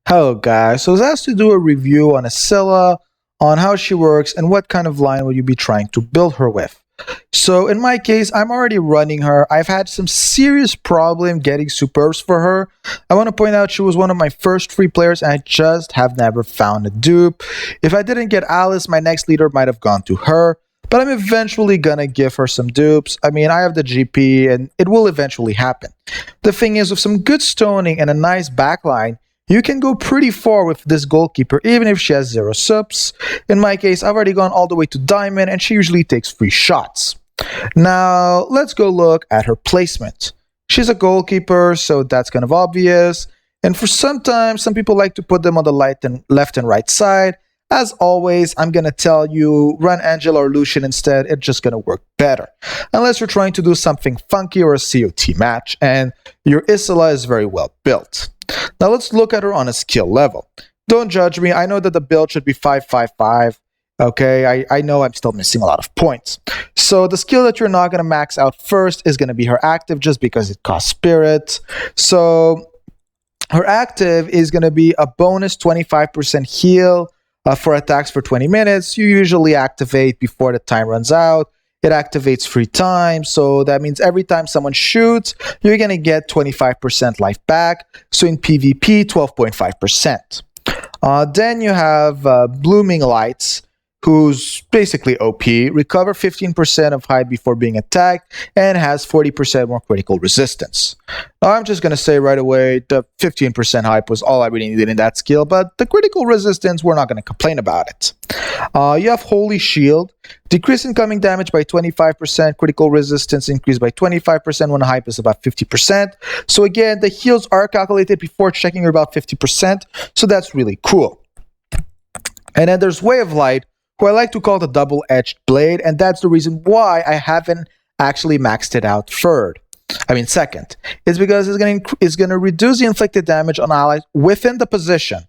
Hello guys, so I was asked to do a review on Issila, on how she works and what kind of line will you be trying to build her with. So in my case, I'm already running her. I've had some serious problem getting superbs for her. I want to point out she was one of my first free players and I just have never found a dupe. If I didn't get Alice, my next leader might have gone to her. But I'm eventually gonna give her some dupes. I mean, I have the GP and it will eventually happen. The thing is, with some good stoning and a nice backline, you can go pretty far with this goalkeeper, even if she has 0 subs. In my case, I've already gone all the way to Diamond, and she usually takes free shots. Now, let's go look at her placement. She's a goalkeeper, so that's kind of obvious. And for sometimes, some people like to put them on the left and right side. As always, I'm going to tell you, run Angela or Lucian instead. It's just going to work better. Unless you're trying to do something funky or a COT match, and your Issila is very well built. Now let's look at her on a skill level. Don't judge me. I know that the build should be 555. Okay, I know I'm still missing a lot of points. So the skill that you're not going to max out first is going to be her active, just because it costs spirit. So her active is going to be a bonus 25% heal for attacks for 20 minutes. You usually activate before the time runs out. It activates 3 times, so that means every time someone shoots, you're going to get 25% life back. So in PvP, 12.5%. Then you have Blooming Lights, who's basically OP, recover 15% of hype before being attacked, and has 40% more critical resistance. Now, I'm just going to say right away, the 15% hype was all I really needed in that skill, but the critical resistance, we're not going to complain about it. You have Holy Shield, decrease incoming damage by 25%, critical resistance increased by 25% when hype is about 50%. So again, the heals are calculated before checking you're about 50%, so that's really cool. And then there's Way of Light, who I like to call the double-edged blade, and that's the reason why I haven't actually maxed it out second. It's because it's going to reduce the inflicted damage on allies within the position.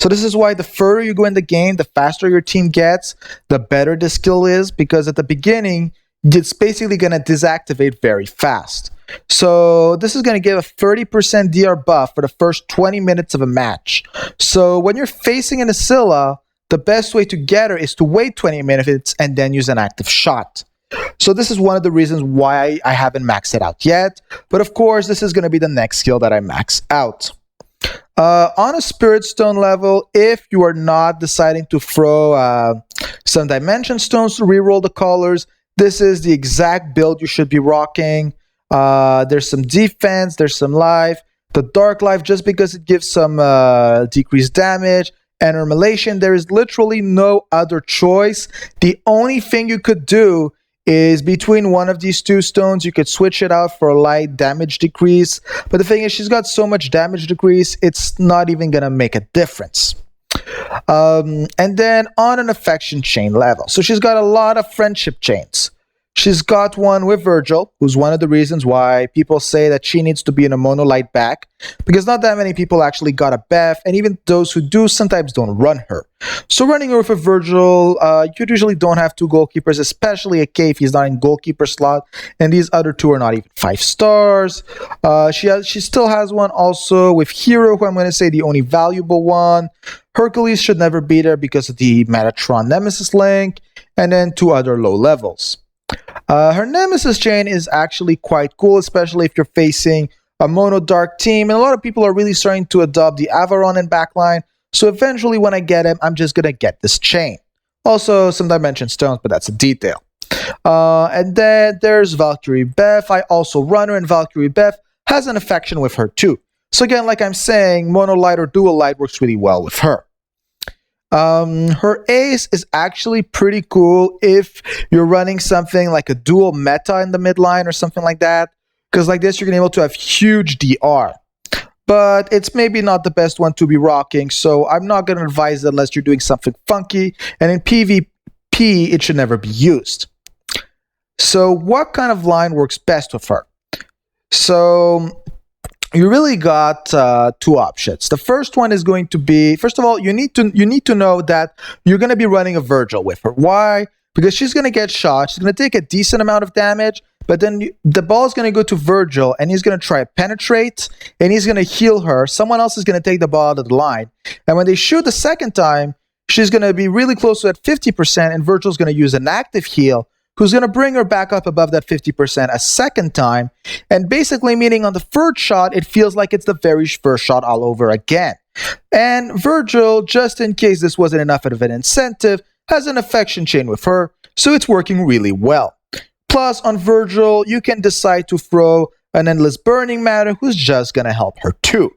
So this is why the further you go in the game, the faster your team gets, the better the skill is, because at the beginning, it's basically going to deactivate very fast. So this is going to give a 30% DR buff for the first 20 minutes of a match. So when you're facing an Issila, the best way to get her is to wait 20 minutes and then use an active shot. So this is one of the reasons why I haven't maxed it out yet. But of course, this is going to be the next skill that I max out. On a Spirit Stone level, if you are not deciding to throw some Dimension Stones to reroll the colors, this is the exact build you should be rocking. There's some defense, there's some life. The Dark Life, just because it gives some decreased damage. And Remelation, there is literally no other choice. The only thing you could do is between one of these 2 stones, you could switch it out for a light damage decrease. But the thing is, she's got so much damage decrease, it's not even going to make a difference. And then on an affection chain level. So she's got a lot of friendship chains. She's got one with Virgil, who's one of the reasons why people say that she needs to be in a monolight back, because not that many people actually got a Beth, and even those who do sometimes don't run her. So running her with a Virgil, you usually don't have 2 goalkeepers, especially a K if he's not in goalkeeper slot, and these other 2 are not even 5 stars. She still has one also with Hero, who I'm going to say the only valuable one. Hercules should never be there because of the Metatron Nemesis link, and then 2 other low levels. Her Nemesis chain is actually quite cool, especially if you're facing a mono dark team, and a lot of people are really starting to adopt the Avaron and backline, so eventually when I get him, I'm just gonna get this chain. Also, some Dimension Stones, but that's a detail. And then there's Valkyrie Beth. I also run her, and Valkyrie Beth has an affection with her too. So again, like I'm saying, mono light or dual light works really well with her. Her ace is actually pretty cool if you're running something like a dual meta in the midline or something like that, because like this you're going to be able to have huge DR. But it's maybe not the best one to be rocking, so I'm not going to advise it unless you're doing something funky, and in PvP it should never be used. So what kind of line works best with her? So you really got 2 options. The first one is going to be, first of all, you need to know that you're going to be running a Virgil with her. Why? Because she's going to get shot. She's going to take a decent amount of damage, but then the ball is going to go to Virgil, and he's going to try to penetrate, and he's going to heal her. Someone else is going to take the ball out of the line. And when they shoot the second time, she's going to be really close to that 50%, and Virgil's going to use an active heal, who's going to bring her back up above that 50% a second time. And basically meaning on the third shot, it feels like it's the very first shot all over again. And Virgil, just in case this wasn't enough of an incentive, has an affection chain with her, so it's working really well. Plus, on Virgil, you can decide to throw an Endless Burning Matter, who's just going to help her too.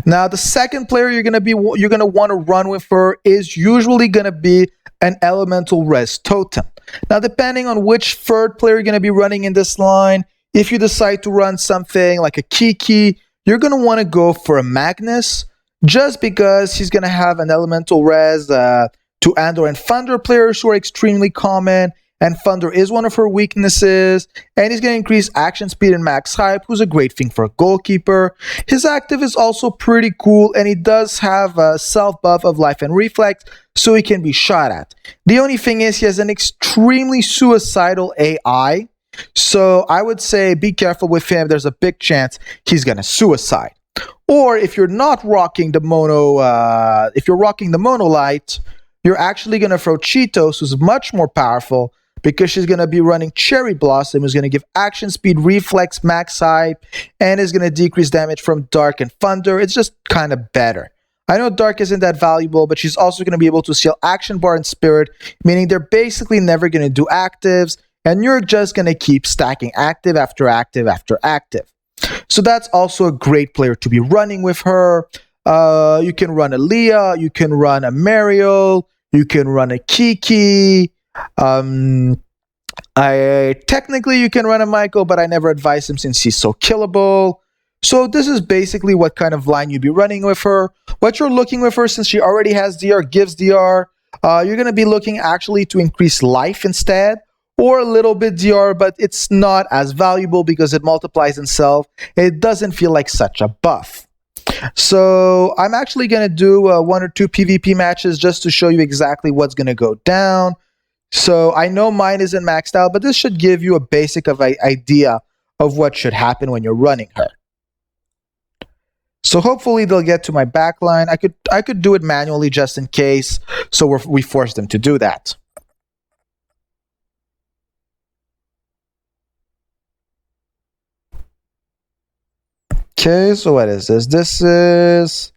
Now, the second player you're going to want to run with her is usually going to be an Elemental Res Totem. Now, depending on which third player you're going to be running in this line, if you decide to run something like a Kiki, you're going to want to go for a Magnus, just because he's going to have an Elemental Res to Andor and Thunder players who are extremely common, and Thunder is one of her weaknesses, and he's going to increase action speed and max hype, who's a great thing for a goalkeeper. His active is also pretty cool, and he does have a self-buff of life and reflex, so he can be shot at. The only thing is he has an extremely suicidal AI, so I would say be careful with him. There's a big chance he's going to suicide. Or if you're not rocking the mono, if you're rocking the monolight, you're actually going to throw Cheetos, who's much more powerful, because she's going to be running Cherry Blossom, who's going to give action speed, reflex, max hype, and is going to decrease damage from Dark and Thunder. It's just kind of better. I know Dark isn't that valuable, but she's also going to be able to seal Action Bar and Spirit, meaning they're basically never going to do actives, and you're just going to keep stacking active after active after active. So that's also a great player to be running with her. You can run a Leah, you can run a Mariel, you can run a Kiki. Technically you can run a Michael, but I never advise him since he's so killable. So this is basically what kind of line you'd be running with her. What you're looking with her, since she already has DR, gives DR, you're going to be looking actually to increase life instead, or a little bit DR, but it's not as valuable because it multiplies itself. It doesn't feel like such a buff. So I'm actually going to do 1 or 2 PvP matches just to show you exactly what's going to go down. So I know mine isn't maxed out, but this should give you a basic idea of what should happen when you're running her. So hopefully they'll get to my backline. I could do it manually just in case, so we force them to do that. Okay, so what is this? This is...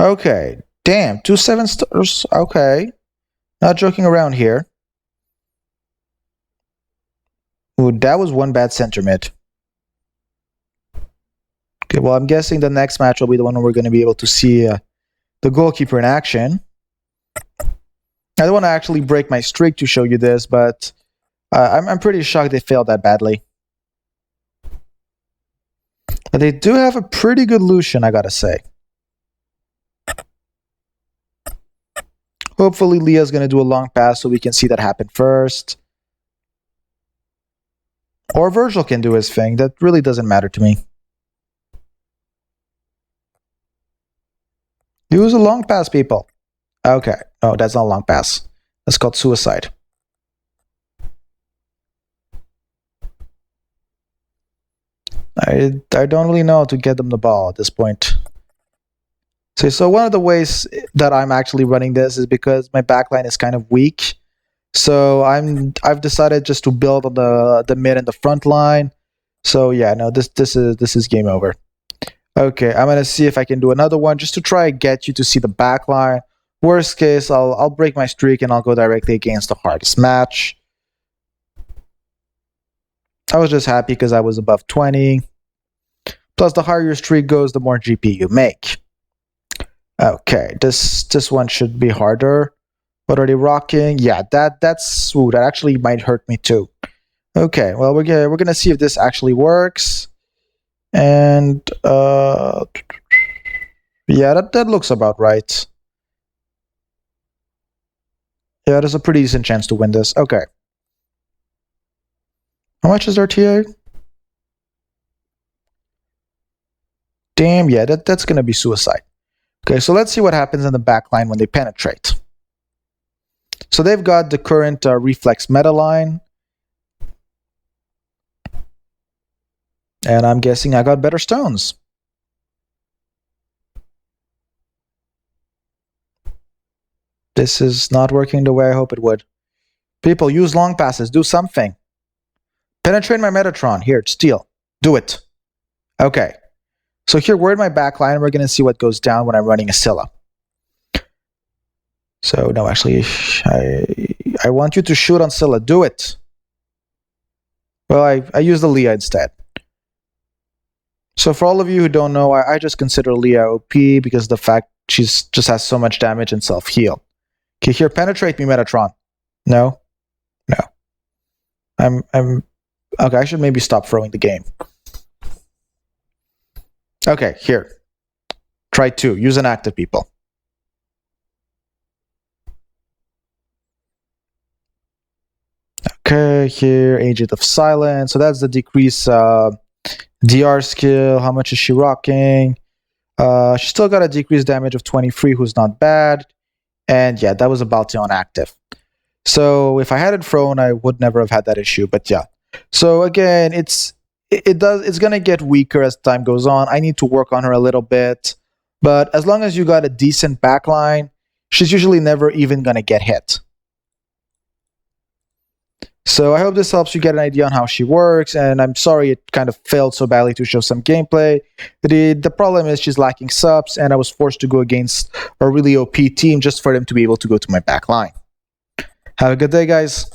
Okay, damn, 2 7-stars, okay. Not joking around here. Ooh, that was one bad center mid. Okay, well, I'm guessing the next match will be the one where we're going to be able to see the goalkeeper in action. I don't want to actually break my streak to show you this, but I'm pretty shocked they failed that badly. But they do have a pretty good Lucian, I gotta say. Hopefully Leah's going to do a long pass so we can see that happen first. Or Virgil can do his thing. That really doesn't matter to me. Use a long pass, people. Okay. No, that's not a long pass. That's called suicide. I don't really know how to get them the ball at this point. So one of the ways that I'm actually running this is because my backline is kind of weak. So I've decided just to build on the mid and the front line. So yeah, no, this is game over. Okay, I'm gonna see if I can do another one just to try and get you to see the backline. Worst case, I'll break my streak and I'll go directly against the hardest match. I was just happy because I was above 20. Plus, the higher your streak goes, the more GP you make. Okay, this one should be harder. What are they rocking? Yeah, that's that actually might hurt me too. Okay, well we're gonna see if this actually works. And yeah, that looks about right. Yeah, there's a pretty decent chance to win this. Okay. How much is RTA? Damn, yeah, that's gonna be suicide. Okay, so let's see what happens in the backline when they penetrate. So they've got the current reflex meta line. And I'm guessing I got better stones. This is not working the way I hope it would. People, use long passes. Do something. Penetrate my Metatron. Here, steal. Do it. Okay. So here, we're in my backline. We're going to see what goes down when I'm running Issila. So, no, actually, I want you to shoot on Scylla. Do it. Well, I use the Leah instead. So for all of you who don't know, I just consider Leah OP because the fact she's just has so much damage and self-heal. Okay, here, penetrate me, Metatron. No? No. I'm okay, I should maybe stop throwing the game. Okay, here. Try 2. Use an active, people. Okay, here, Agent of Silence. So that's the decrease DR skill. How much is she rocking? She still got a decreased damage of 23, who's not bad. And yeah, that was a Balteon active. So if I had it thrown, I would never have had that issue. But yeah. So again, it's gonna get weaker as time goes on. I need to work on her a little bit. But as long as you got a decent backline, she's usually never even gonna get hit. So I hope this helps you get an idea on how she works, and I'm sorry it kind of failed so badly to show some gameplay. The problem is she's lacking subs, and I was forced to go against a really OP team just for them to be able to go to my back line. Have a good day, guys.